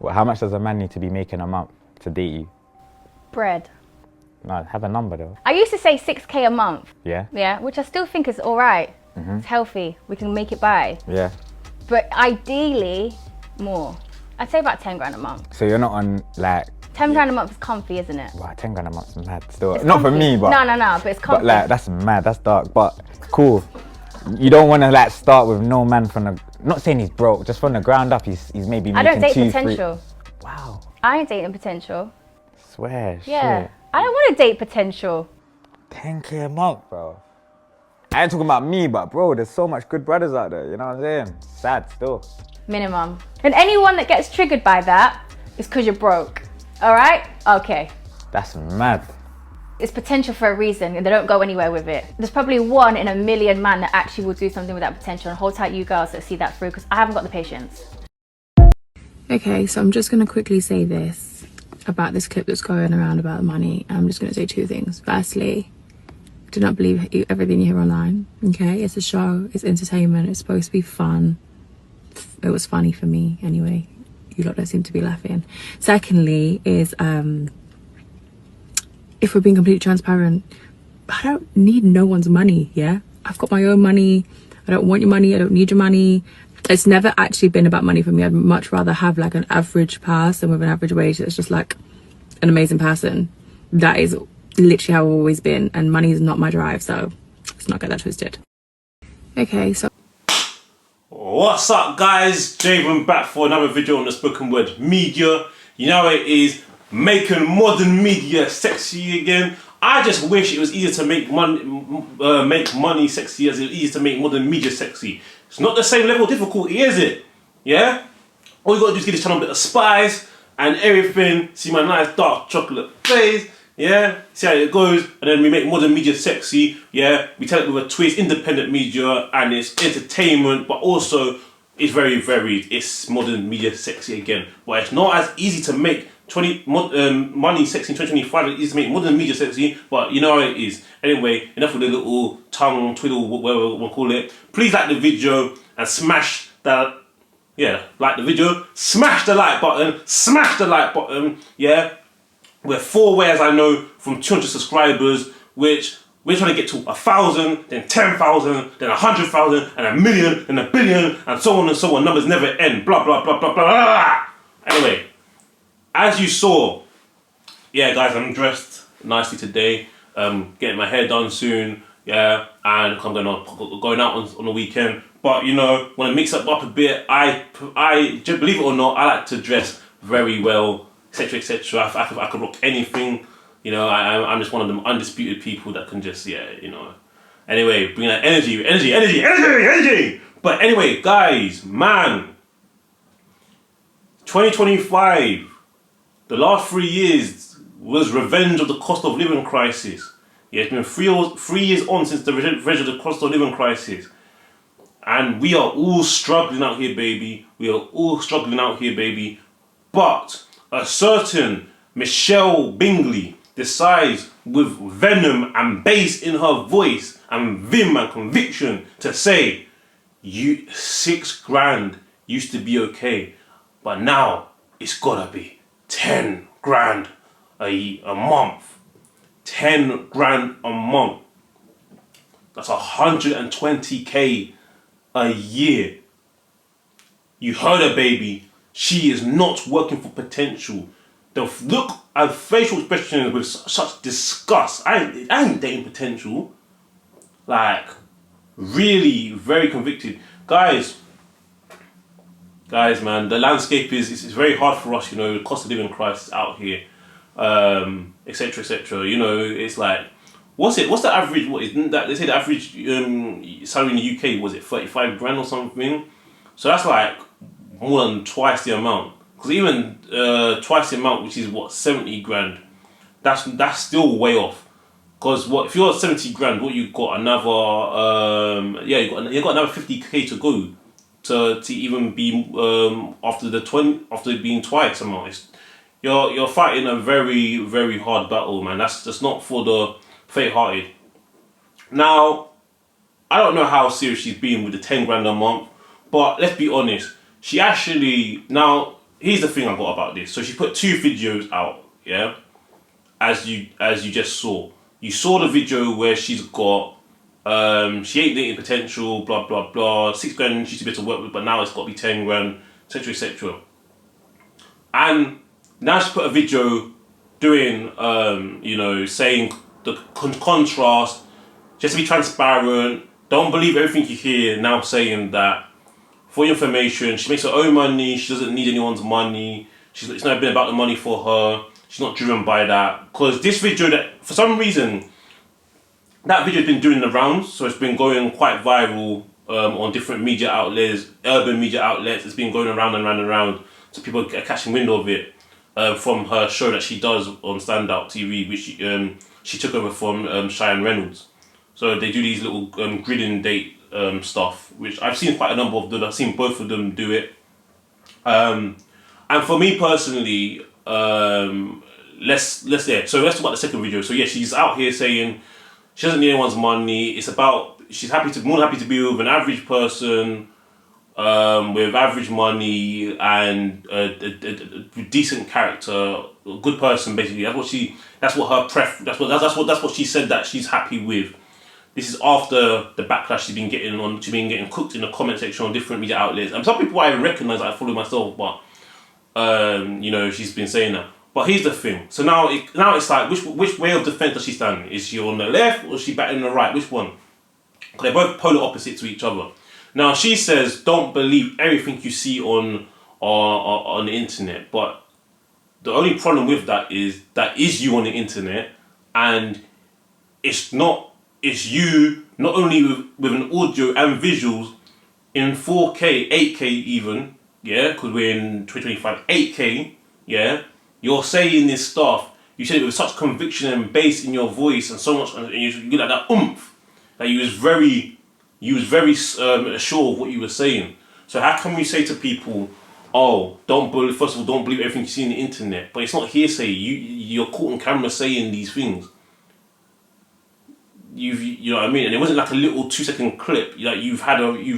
Well, how much does a man need to be making a month to date you? Bread. No, have a number though. I used to say 6K a month. Yeah? Yeah, which I still think is all right. It's healthy. We can make it by. Yeah. But ideally, more. I'd say about 10 grand a month. So you're not on like... 10 grand a month is comfy, isn't it? Wow, 10 grand a month's mad still. It's Not for comfy. me, but... No, but it's comfy. But like, that's mad, that's dark, but cool. You don't want to like start with no man from the... Not saying he's broke, just from the ground up, he's maybe making I don't date 2, 3... potential. Wow. I ain't dating potential. Swear, Yeah. shit. I don't want to date potential. 10K a month, bro. I ain't talking about me, but bro, there's so much good brothers out there, you know what I'm saying? Sad still. Minimum. And anyone that gets triggered by that is because you're broke. All right? Okay. That's mad. It's potential for a reason and they don't go anywhere with it. There's probably 1 in a million man that actually will do something with that potential, and hold tight you girls that see that through, because I haven't got the patience. Okay, so I'm just going to quickly say this about this clip that's going around about the money. I'm just going to say 2 things. Firstly, do not believe everything you hear online, okay? It's a show, it's entertainment, it's supposed to be fun. It was funny for me anyway. You lot don't seem to be laughing. Secondly is, if we're being completely transparent, I don't need no one's money, yeah? I've got my own money. I don't want your money, I don't need your money. It's never actually been about money for me. I'd much rather have like an average person with an average wage that's just like an amazing person. That is literally how I've always been, and money is not my drive, so let's not get that twisted. Okay, so what's up guys, Javen back for another video on the spoken word media. You know it is making modern media sexy again. I just wish it was easier to make money sexy as it is easier to make modern media sexy. It's not the same level of difficulty, is it? Yeah? All you gotta do is give this channel a bit of spice and everything. See my nice dark chocolate face. Yeah? See how it goes. And then we make modern media sexy. Yeah? We tell it with a twist, independent media, and it's entertainment, but also it's very varied. It's modern media sexy again. But it's not as easy to make money sexy in 2025. It is to make modern media sexy, but you know how it is. Anyway, enough with the little tongue twiddle, whatever we call it. Please like the video and smash that. Yeah, like the video, smash the like button, yeah. We're 4 ways I know from 200 subscribers, which we're trying to get to 1,000, then 10,000, then 100,000, and 1,000,000, and 1,000,000,000, and so on and so on. Numbers never end. Blah blah blah blah blah blah. Anyway, as you saw, yeah, guys, I'm dressed nicely today. Getting my hair done soon, yeah, and I'm going out on the weekend. But you know, when I mix up a bit, I believe it or not, I like to dress very well, etc., etc. I could rock anything. You know, I'm just one of them undisputed people that can just, yeah, you know. Anyway, bring that energy. But anyway, guys, man, 2025, the last 3 years was revenge of the cost of living crisis. Yeah, it's been 3 years on since the revenge of the cost of living crisis. And we are all struggling out here, baby. But a certain Michelle Bingley decides with venom and bass in her voice and vim and conviction to say, 6 grand used to be okay, but now it's gotta be 10 grand a month. 10 grand a month. That's 120k a year. You heard her, baby. She is not working for potential. The look at facial expressions with such disgust. I ain't dating potential. Like, really very convicted. Guys, man, the landscape is very hard for us, you know, the cost of living crisis out here, etc., etc. You know, it's like, what's the average, they say the average salary in the UK, was it 35 grand or something? So that's like more than twice the amount. Because even twice the amount, which is what, 70 grand, that's still way off. Because what if you're 70 grand, what you got another you got another 50k to go to even be after being twice amount. You're fighting a very, very hard battle, man. That's just not for the faint-hearted. Now, I don't know how serious she's been with the 10 grand a month, but let's be honest. She actually, now, here's the thing I got about this. So she put 2 videos out, yeah. As you just saw, you saw the video where she's got she ain't dating potential, blah blah blah. 6 grand she used to be able to work with, but now it's got to be 10 grand, etc. etc. And now she put a video doing you know, saying the contrast, just to be transparent. Don't believe everything you hear. Now saying that, for your information, she makes her own money. She doesn't need anyone's money. It's not been about the money for her. She's not driven by that. Because this video, that for some reason, that video's been doing the rounds, so it's been going quite viral on different media outlets, urban media outlets. It's been going around and around and around, so people are catching wind of it from her show that she does on Standout TV, which she took over from Cheyenne Reynolds. So they do these little grilling date stuff, which I've seen quite a number of them. I've seen both of them do it. And for me personally, let's talk about the second video. So yeah, she's out here saying she doesn't need anyone's money. It's about she's more than happy to be with an average person with average money and a decent character, a good person basically. That's what she said that she's happy with. This is after the backlash she's been getting cooked in the comment section on different media outlets. And some people I even recognise, I follow myself, but you know, she's been saying that. But here's the thing. So now it's like, which way of defence does she stand? Is she on the left or is she back on the right? Which one? Because they're both polar opposite to each other. Now she says, don't believe everything you see on the internet. But the only problem with that is you on the internet, and it's you not only with an audio and visuals in 4K, 8K even, yeah, because we're in 2025, 8K, yeah. You're saying this stuff, you said it with such conviction and bass in your voice and so much, and you get like that oomph, that you was very sure of what you were saying. So how can we say to people, oh, first of all, don't believe everything you see on the internet, but it's not hearsay. You're caught on camera saying these things. You know what I mean? And it wasn't like a little 2-second clip. Like you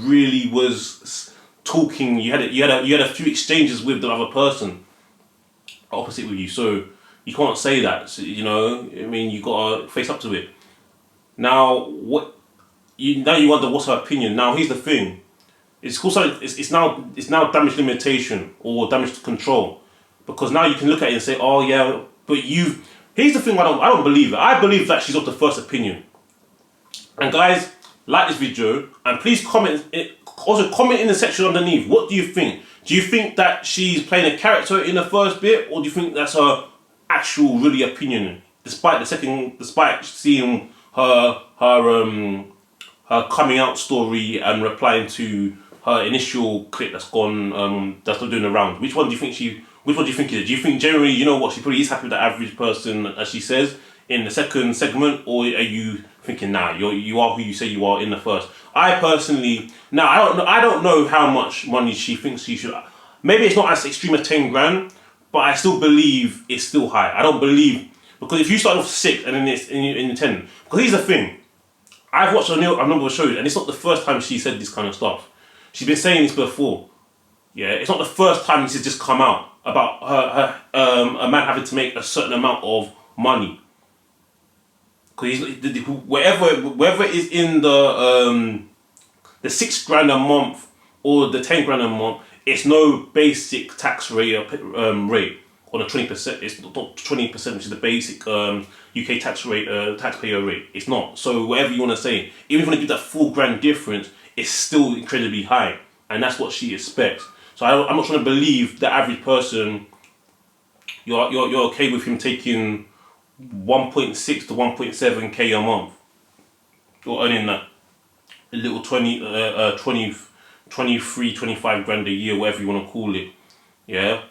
really was talking. You had a few exchanges with the other person opposite with you, so you can't say that. So, you know, I mean, you gotta face up to it. Now, you wonder what's her opinion. Now, here's the thing: it's called something. It's now damage limitation or damage control, because now you can look at it and say, oh yeah, but here's the thing: I don't believe it. I believe that she's of the first opinion. And guys, like this video and please comment. Also comment in the section underneath. What do you think? Do you think that she's playing a character in the first bit, or do you think that's her actual really opinion? Despite seeing her coming out story and replying to her initial clip that's not doing the rounds. Which one do you think is it? Do you think generally, you know what, she probably is happy with the average person, as she says in the second segment, or are you thinking, nah, you are who you say you are in the first? I personally, I don't know how much money she thinks she should. Maybe it's not as extreme as 10 grand, but I still believe it's still high. I don't believe, because if you start off 6 and then it's in 10, because here's the thing, I've watched a number of shows and it's not the first time she said this kind of stuff. She's been saying this before. Yeah, it's not the first time this has just come out about a man having to make a certain amount of money. Because whether it's in the 6 grand a month or the 10 grand a month, it's no basic tax rate on the 20%. It's not 20%, which is the basic UK tax rate, taxpayer rate. It's not. So whatever you want to say, even if you want to give that 4 grand difference, it's still incredibly high, and that's what she expects. So I'm not trying to believe the average person. You're okay with him taking 1.6 to 1.7k a month, or earning that a little 23, 25 grand a year, whatever you want to call it. Yeah,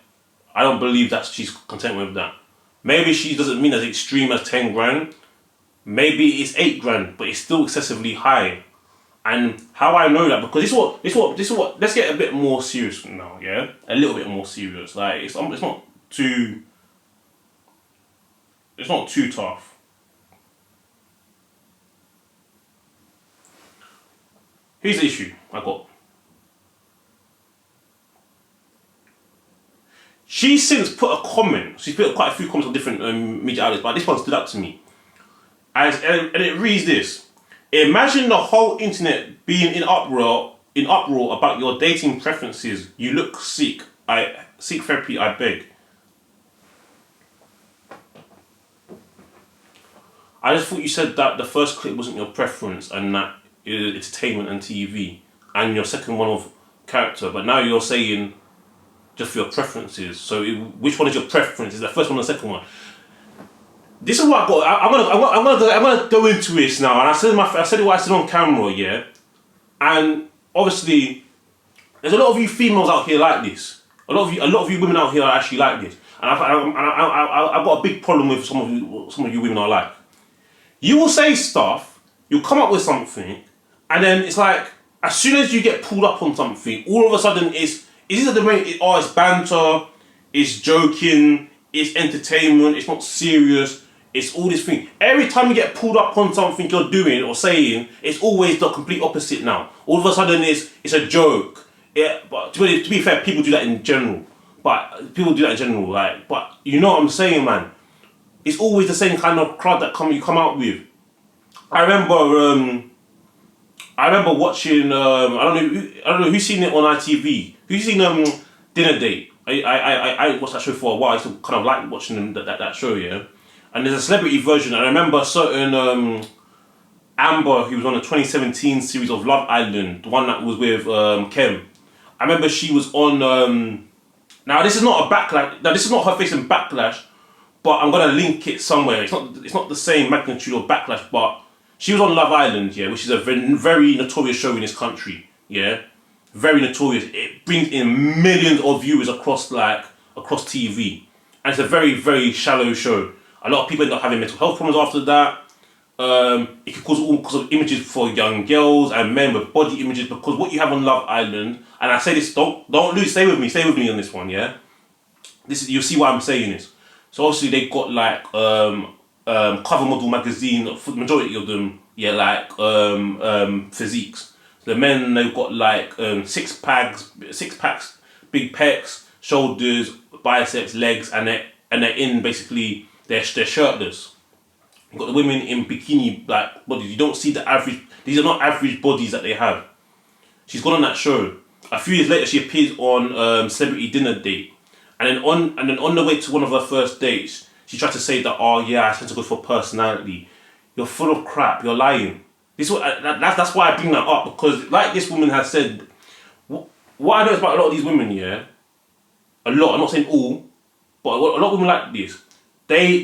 I don't believe that she's content with that. Maybe she doesn't mean as extreme as 10 grand. Maybe it's 8 grand, but it's still excessively high. And how I know that, because this is what. Let's get a bit more serious now. Yeah, a little bit more serious. Like it's not too tough. Here's the issue I got. She's since put a comment. She's put quite a few comments on different media outlets, but this one stood out to me. And it reads this: imagine the whole internet being in uproar about your dating preferences. You look sick. I seek therapy, I beg. I just thought you said that the first clip wasn't your preference and that it's entertainment and TV, and your second one of character, but now you're saying just for your preferences. So which one is your preference? Is the first one or the second one? This is what I got. I'm gonna go into this now, and I said what I said on camera, yeah. And obviously, there's a lot of you females out here like this. A lot of you women out here are actually like this, and I've got a big problem with some of you women are like. You will say stuff, you'll come up with something, and then it's like as soon as you get pulled up on something, all of a sudden it's banter, it's joking, it's entertainment, it's not serious. It's all this thing. Every time you get pulled up on something you're doing or saying, it's always the complete opposite now. All of a sudden it's a joke. Yeah, but to be fair, people do that in general. But you know what I'm saying, man. It's always the same kind of crowd that you come out with. I remember watching. I don't know who's seen it on ITV. Who's seen Dinner Date? I ain't watched that show for a while. I used to kind of like watching that show, yeah. And there's a celebrity version. I remember a certain Amber, who was on the 2017 series of Love Island, the one that was with Kem. I remember she was on. Now this is not a backlash. Now this is not her facing backlash, but I'm gonna link it somewhere. It's not the same magnitude of backlash, but she was on Love Island, yeah, which is a very, very notorious show in this country, yeah, very notorious. It brings in millions of viewers across TV, and it's a very, very shallow show. A lot of people end up having mental health problems after that. It could cause all because of images for young girls and men with body images, because what you have on Love Island, and I say this, don't lose, stay with me on this one, yeah. You'll see why I'm saying this. So obviously they got like cover model magazine for the majority of them, yeah, like physiques. The men, they've got like six packs, big pecs, shoulders, biceps, legs, and they're in basically they're shirtless. You've got the women in bikini like bodies. You don't see the average. These are not average bodies that they have. She's gone on that show. A few years later, she appears on Celebrity Dinner Date, and then on the way to one of her first dates, she tried to say that, oh yeah, I tend to go for personality. You're full of crap. You're lying. That's why I bring that up, because like this woman has said, what I notice about a lot of these women, yeah, a lot. I'm not saying all, but a lot of women like this. They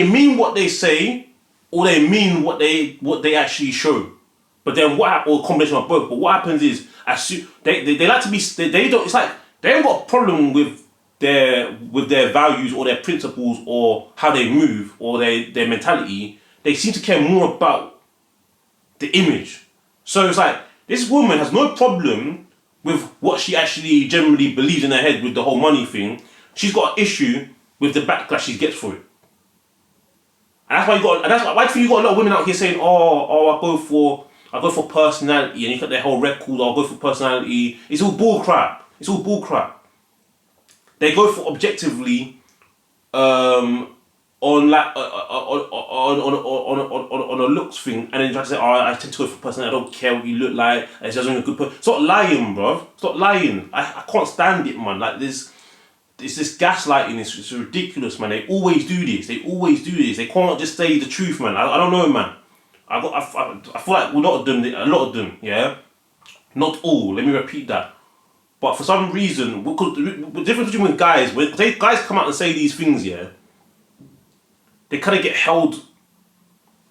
mean what they say, or they mean what they actually show. But then or a combination of both. But what happens is, they like to be. They don't. It's like they ain't got a problem with their values or their principles or how they move or their mentality. They seem to care more about the image. So it's like this woman has no problem with what she actually generally believes in her head with the whole money thing. She's got an issue with the backlash she gets for it. And that's why why do you think you got a lot of women out here saying, oh, I go for personality, and you got their whole record, I'll go for personality. It's all bull crap. They go for objectively on a looks thing, and then try to say, oh, I tend to go for personality, I don't care what you look like, it doesn't make a good person. Stop lying, bruv. Stop lying. I can't stand it, man. Like this. It's this gaslighting, it's ridiculous, man. They always do this. They can't just say the truth, man. I don't know, man. I feel like a lot of them, yeah? Not all, let me repeat that. But for some reason, because the difference between guys, when guys come out and say these things, yeah, they kind of get held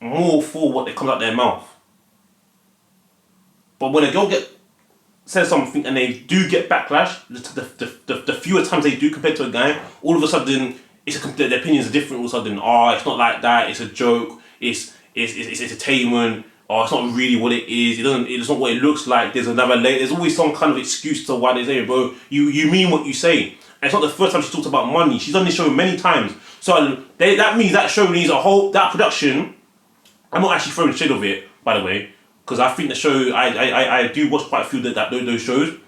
more for what they come out their mouth. But when a girl says something and they do get backlash, the fewer times they do compared to a guy, all of a sudden their opinions are different. All of a sudden, it's not like that. It's a joke. It's entertainment. It's not really what it is. It's not what it looks like. There's another layer. There's always some kind of excuse to why they say it, bro. You mean what you say. And it's not the first time she talks about money. She's done this show many times. So that means that show needs that production. I'm not actually throwing shade of it, by the way, because I think the show, I do watch quite a few of those shows,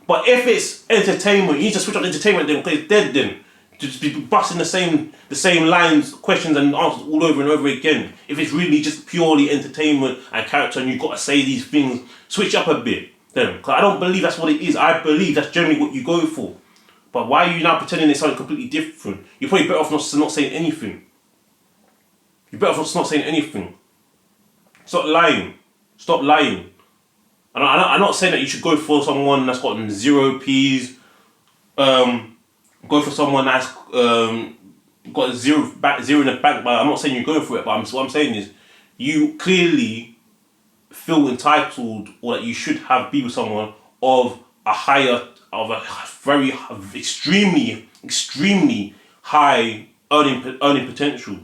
But if it's entertainment, you need to switch on entertainment then, because it's dead then. To just be busting the same lines, questions and answers all over and over again. If it's really just purely entertainment and character and you've got to say these things, switch up a bit then. Because I don't believe that's what it is. I believe that's generally what you go for. But why are you now pretending it's something completely different? You're probably better off not saying anything. You're better off not saying anything. Stop lying. Stop lying. I'm not saying that you should go for someone that's got 0 P's. Go for someone that's got zero in the bank. But I'm not saying you're going for it. But what I'm saying is, you clearly feel entitled, or that you should be with someone of a very extremely high earning potential.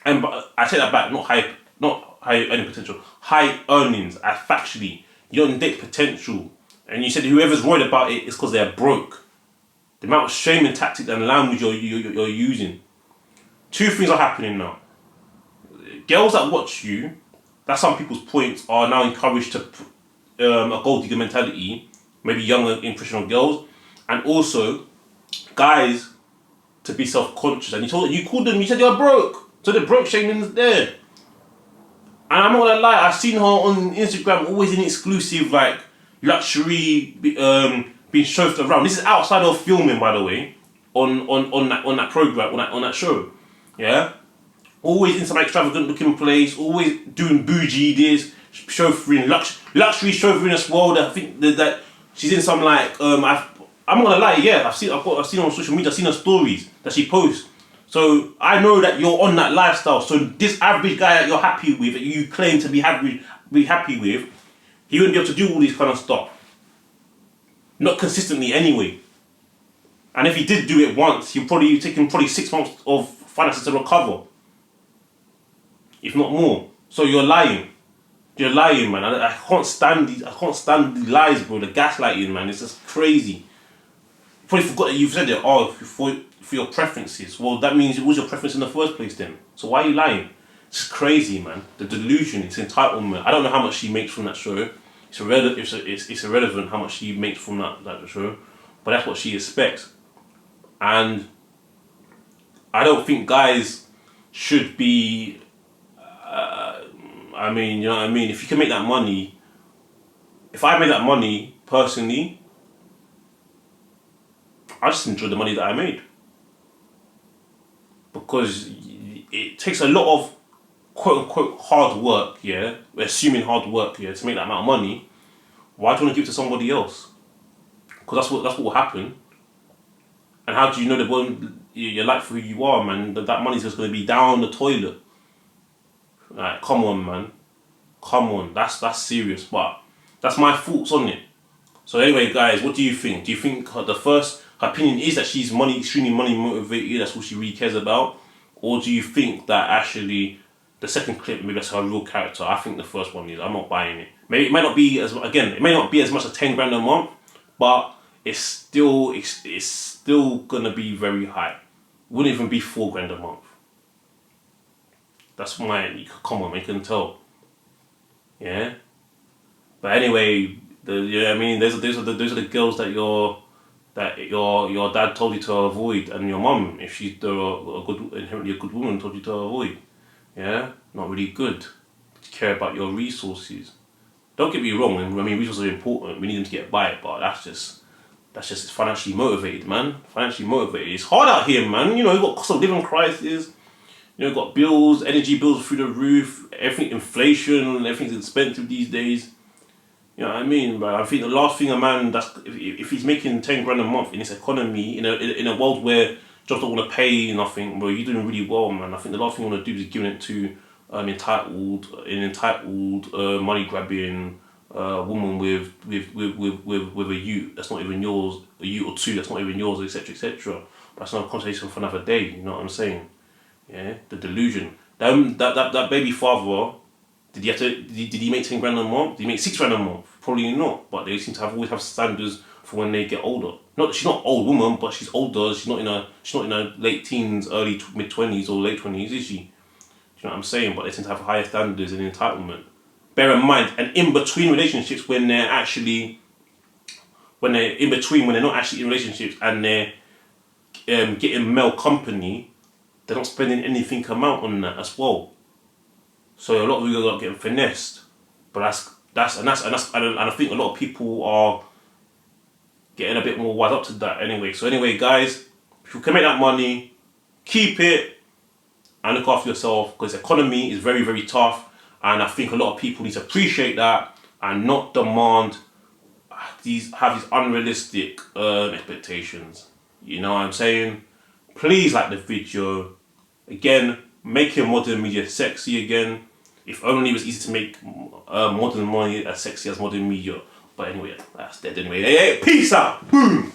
And I take that back. Not high earning potential. High earnings. Factually, you don't date potential. And you said whoever's worried about it is because they're broke. The amount of shaming tactic and language you're using. 2 things are happening now. Girls that watch you, that's some people's points, are now encouraged to a gold digger mentality. Maybe younger impressionable girls, and also guys to be self-conscious. And you called them. You said you're broke, so the broke shaming is there. And I'm not gonna lie, I've seen her on Instagram always in exclusive like luxury. Being chauffeured around. This is outside of filming, by the way, on that program, on that show. Yeah, always in some extravagant looking place, always doing bougie this, chauffeuring, luxury chauffeuring as well. I think that she's in some like I'm not gonna lie, yeah, I've seen her on social media, I've seen her stories that she posts. So I know that you're on that lifestyle. So this average guy that you're happy with, that you claim to be happy with, he wouldn't be able to do all this kind of stuff. Not consistently anyway. And if he did do it once, he'll probably take him 6 months of finances to recover. If not more. So you're lying. You're lying, man. I can't stand the lies, bro. The gaslighting, man. It's just crazy. You probably forgot that you've said it. Oh, for your preferences. Well, that means it was your preference in the first place then. So why are you lying? It's just crazy, man. The delusion, it's entitlement. I don't know how much she makes from that show. It's irrelevant how much she makes from that show, but that's what she expects. And I don't think guys should be. I mean, you know what I mean. If you can make that money, if I made that money personally, I just enjoy the money that I made, because it takes a lot of quote unquote hard work, yeah, assuming hard work, yeah, to make that amount of money. Why do you want to give it to somebody else? Because that's what will happen. And how do you know that when you're like for who you are, man, that money's just going to be down the toilet? Like, come on, man, come on, that's serious. But that's my thoughts on it. So anyway, guys, what do you think? Do you think her opinion is that she's extremely money motivated? That's what she really cares about, or do you think that actually the second clip, maybe that's her real character? I think the first one is. I'm not buying it. Maybe it may not be as much as 10 grand a month, but it's still gonna be very high. Wouldn't even be 4 grand a month. That's mine. Come on, man, you can tell. Yeah. But anyway, I mean, those are the girls that your dad told you to avoid, and your mum, if she's inherently a good woman, told you to avoid. Yeah, not really good to care about your resources. Don't get me wrong. I mean, resources are important. We need them to get by, but that's just financially motivated, man. Financially motivated. It's hard out here, man. You know, you've got cost of living crisis. You know, you've got bills, energy bills through the roof. Everything, inflation, everything's expensive these days. You know what I mean? But I think the last thing a man if he's making 10 grand a month in this economy, in a world where jobs don't want to pay nothing, bro, you're doing really well, man. I think the last thing you want to do is giving it to an entitled, money grabbing woman with a ute that's not even yours, a ute or two that's not even yours, etc., etc. But that's another conversation for another day. You know what I'm saying? Yeah, the delusion. That baby father. Did he make 10 grand a month? Did he make 6 grand a month? Probably not. But they seem to always have standards for when they get older. She's not an old woman, but she's older. She's not in her late teens, early mid 20s or late 20s, is she? Do you know what I'm saying? But they tend to have higher standards and entitlement. Bear in mind, and in between relationships, when they're actually when they're in between, when they're not actually in relationships and they're getting male company, they're not spending anything amount on that as well. So a lot of people are getting finessed, but and I think a lot of people are getting a bit more wise up to that anyway. So anyway, guys, if you can make that money, keep it and look after yourself, because the economy is very, very tough, and I think a lot of people need to appreciate that and not demand these unrealistic expectations. You know what I'm saying? Please like the video. Again, making modern media sexy again. If only it was easy to make modern money as sexy as modern media. But anyway, that's dead anyway. Hey, peace out. Boom.